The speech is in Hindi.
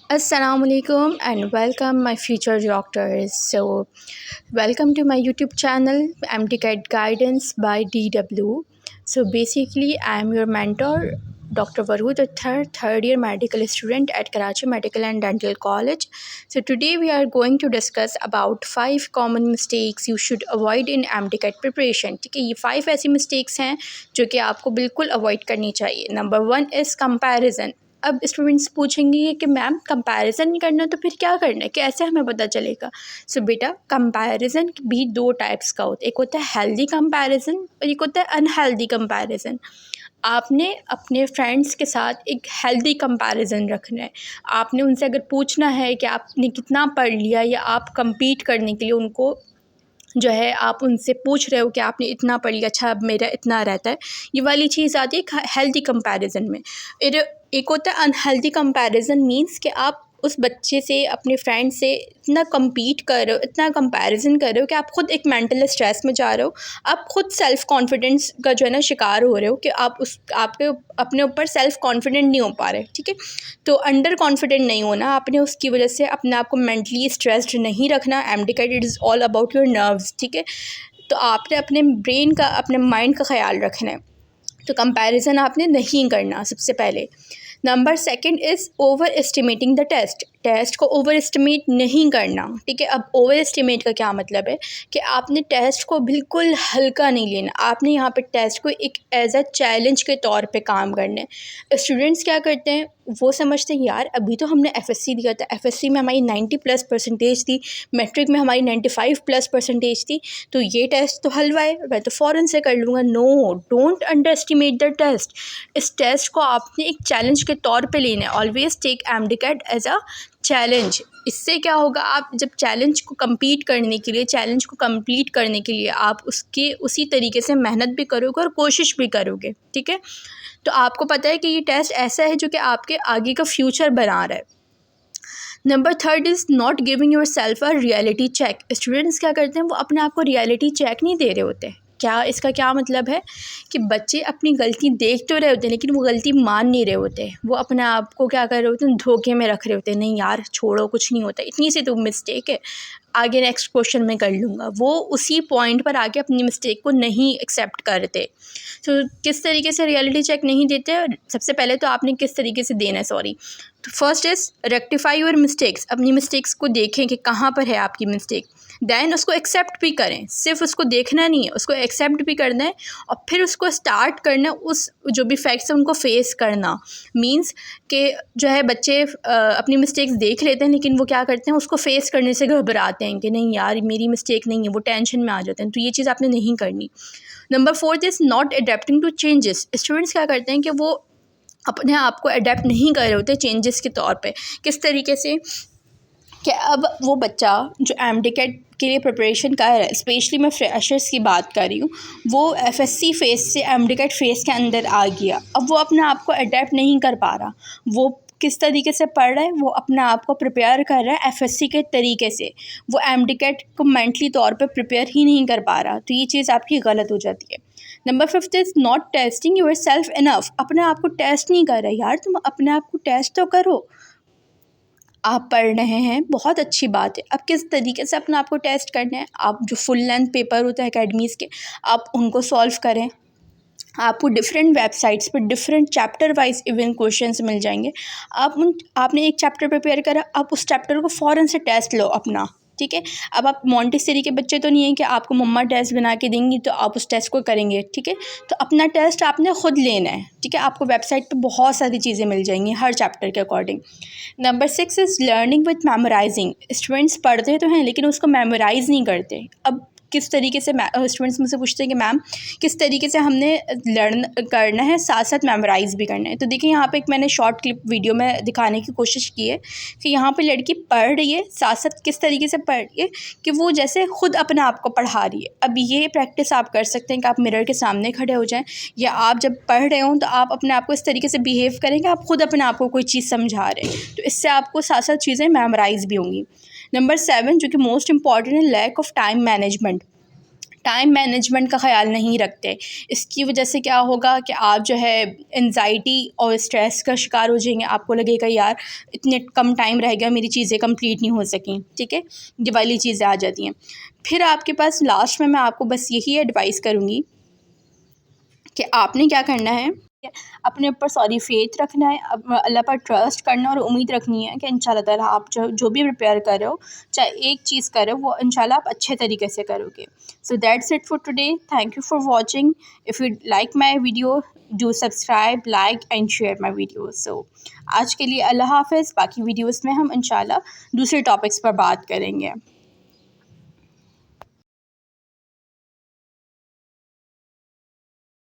Assalamualaikum and welcome my future doctors. So welcome to my YouTube channel MTCAT Guidance by DW. So basically I am your mentor Dr. Varud Atthar, third year medical student at Karachi Medical and Dental College. So today we are going to discuss about 5 common mistakes you should avoid in MTCAT preparation. ठीक है, ये 5 ऐसी mistakes हैं जो कि आपको बिल्कुल avoid करनी चाहिए. Number 1 is comparison. अब स्टूडेंट्स पूछेंगे कि मैम कंपैरिजन करना तो फिर क्या करना है, कैसे हमें पता चलेगा। सो बेटा कंपैरिजन भी दो टाइप्स का होता है, एक होता है हेल्दी कंपैरिजन और एक होता है अनहेल्दी कंपैरिजन। आपने अपने फ्रेंड्स के साथ एक हेल्दी कंपैरिजन रखना है। आपने उनसे अगर पूछना है कि आपने कितना पढ़ लिया या आप compete करने के लिए उनको जो है आप उनसे पूछ रहे हो कि आपने इतना पढ़ लिया, अच्छा अब मेरा इतना रहता है, ये वाली चीज़ आती है हेल्दी कंपैरिजन में। फिर एक होता है अनहेल्दी कंपैरिजन, मीन्स कि आप उस बच्चे से अपने फ्रेंड से इतना compete कर रहे हो, इतना कंपैरिजन कर रहे हो कि आप ख़ुद एक मेंटल स्ट्रेस में जा रहे हो। आप ख़ुद सेल्फ़ कॉन्फिडेंस का जो है ना शिकार हो रहे हो कि आपके अपने ऊपर सेल्फ़ कॉन्फिडेंट नहीं हो पा रहे, ठीक है। तो अंडर कॉन्फिडेंट नहीं होना आपने, उसकी वजह से अपने आप को मेंटली स्ट्रेस्ड नहीं रखना। MTCAT it is all about your nerves, ठीक है। तो आपने अपने ब्रेन का, अपने माइंड का ख्याल रखना है। तो कंपैरिजन आपने नहीं करना सबसे पहले। Number second is overestimating the test को ओवर एस्टिमेट नहीं करना, ठीक है। अब ओवर एस्टिमेट का क्या मतलब है कि आपने टेस्ट को बिल्कुल हल्का नहीं लेना। आपने यहाँ पे टेस्ट को एक एज अ चैलेंज के तौर पे काम करना है। स्टूडेंट्स क्या करते हैं, वो समझते हैं यार अभी तो हमने FSC दिया था, FSC में हमारी 90+% थी, मैट्रिक में हमारी 95+% थी, तो ये टेस्ट तो हलवा है, मैं तो फ़ौरन से कर लूँगा। No, don't underestimate the test. इस टेस्ट को आपने एक चैलेंज के तौर पे लेना है। Always take MTCAT as a challenge. इससे क्या होगा, आप जब चैलेंज को कंप्लीट करने के लिए आप उसके उसी तरीके से मेहनत भी करोगे और कोशिश भी करोगे, ठीक है। तो आपको पता है कि ये टेस्ट ऐसा है जो कि आपके आगे का फ्यूचर बना रहा है। Number third is not giving yourself a reality check. Students क्या करते हैं, वो अपने आप को रियलिटी चेक नहीं दे रहे होते। क्या इसका क्या मतलब है कि बच्चे अपनी गलती देख तो रहे होते हैं लेकिन वो गलती मान नहीं रहे होते। वो अपने आप को क्या कर रहे होते हैं, धोखे में रख रहे होते हैं। नहीं यार छोड़ो, कुछ नहीं होता, इतनी सी तो मिस्टेक है, आगे नेक्स्ट क्वेश्चन में कर लूँगा। वो उसी पॉइंट पर आके अपनी मिस्टेक को नहीं एक्सेप्ट करते। तो किस तरीके से रियलिटी चेक नहीं देते, सबसे पहले तो आपने किस तरीके से देना है, सॉरी। तो first is rectify your mistakes. अपनी मिस्टेक्स को देखें कि कहाँ पर है आपकी मिस्टेक, दैन उसको एक्सेप्ट भी करें। सिर्फ उसको देखना नहीं है, उसको एक्सेप्ट भी करना है और फिर उसको स्टार्ट करना है, उस जो भी फैक्ट्स हैं उनको फेस करना। मींस कि जो है बच्चे अपनी मिस्टेक्स देख लेते हैं लेकिन वो क्या करते हैं, उसको फेस करने से घबराते हैं कि नहीं यार मेरी मिस्टेक नहीं है, वो टेंशन में आ जाते हैं। तो ये चीज़ आपने नहीं करनी। Number fourth is not adapting to changes. Students क्या करते हैं कि वो अपने आप को अडेप्ट नहीं कर रहे होते चेंजेस के तौर पे। किस तरीके से कि अब वो बच्चा जो MTCAT के लिए प्रिपरेशन कर रहा है, स्पेशली मैं फ्रेशर्स की बात कर रही हूँ, वो FSC फेस से MTCAT फेस के अंदर आ गया। अब वो अपने आप को अडेप्ट नहीं कर पा रहा। वो किस तरीके से पढ़ रहा है, वो अपने आप को प्रिपेयर कर रहा है FSC के तरीके से। वो MTCAT को मेंटली तौर पे प्रिपेयर ही नहीं कर पा रहा। तो ये चीज़ आपकी गलत हो जाती है। Number fifth is not testing your self enough. अपने आप को टेस्ट नहीं कर रहे यार, तुम अपने आप को टेस्ट तो करो। आप पढ़ रहे हैं, बहुत अच्छी बात है। अब किस तरीके से अपने आप को टेस्ट करना है, आप जो फुल लेंथ पेपर होते हैं अकेडमीज़ के, आप उनको सॉल्व करें। आपको डिफरेंट वेबसाइट्स पर different chapter wise even questions मिल जाएंगे। आपने एक चैप्टर प्रिपेयर करा, आप उस चैप्टर को फ़ौरन से टेस्ट लो अपना, ठीक है। अब आप मॉन्टेसरी के बच्चे तो नहीं हैं कि आपको मम्मा टेस्ट बना के देंगी तो आप उस टेस्ट को करेंगे, ठीक है। तो अपना टेस्ट आपने ख़ुद लेना है, ठीक है। आपको वेबसाइट पे बहुत सारी चीज़ें मिल जाएंगी हर चैप्टर के according. Number 6 is learning with memorising. Students पढ़ते तो हैं लेकिन उसको मेमोराइज़ नहीं करते। अब किस तरीके से स्टूडेंट्स मुझसे पूछते हैं कि मैम किस तरीके से हमने लर्न करना है, साथ साथ मेमोराइज़ भी करना है। तो देखिए यहाँ पे एक मैंने शॉर्ट क्लिप वीडियो में दिखाने की कोशिश की है कि यहाँ पे लड़की पढ़ रही है, साथ साथ किस तरीके से पढ़ रही है कि वो जैसे ख़ुद अपने आप को पढ़ा रही है। अब ये प्रैक्टिस आप कर सकते हैं कि आप मिरर के सामने खड़े हो जाएँ, या आप जब पढ़ रहे हों तो आप अपने आप को इस तरीके से बिहेव करें कि आप ख़ुद अपने आप को कोई चीज़ समझा रहे हैं। तो इससे आपको साथ साथ चीज़ें मेमोराइज़ भी होंगी। नंबर 7 जो कि मोस्ट इंपॉर्टेंट है, lack of time management. Time management का ख़्याल नहीं रखते। इसकी वजह से क्या होगा कि आप जो है एंजाइटी और स्ट्रेस का शिकार हो जाएंगे। आपको लगेगा यार इतने कम टाइम रह गया, मेरी चीज़ें कंप्लीट नहीं हो सकें। ठीक है, ये वाली चीज़ें आ जाती हैं। फिर आपके पास लास्ट में मैं आपको बस यही एडवाइस करूँगी कि आपने क्या करना है, अपने ऊपर फेथ रखना है, अल्लाह पर ट्रस्ट करना और उम्मीद रखनी है कि इंशाल्लाह ताला आप जो भी प्रिपेयर कर रहे हो, चाहे एक चीज़ कर रहे हो, वो इंशाल्लाह आप अच्छे तरीके से करोगे। So that's it for today. Thank you for watching. If you like my video, do subscribe, like and share my video. So आज के लिए अल्लाह हाफ़िज़। बाकी वीडियोज़ में हम इंशाल्लाह दूसरे टॉपिक्स पर बात करेंगे।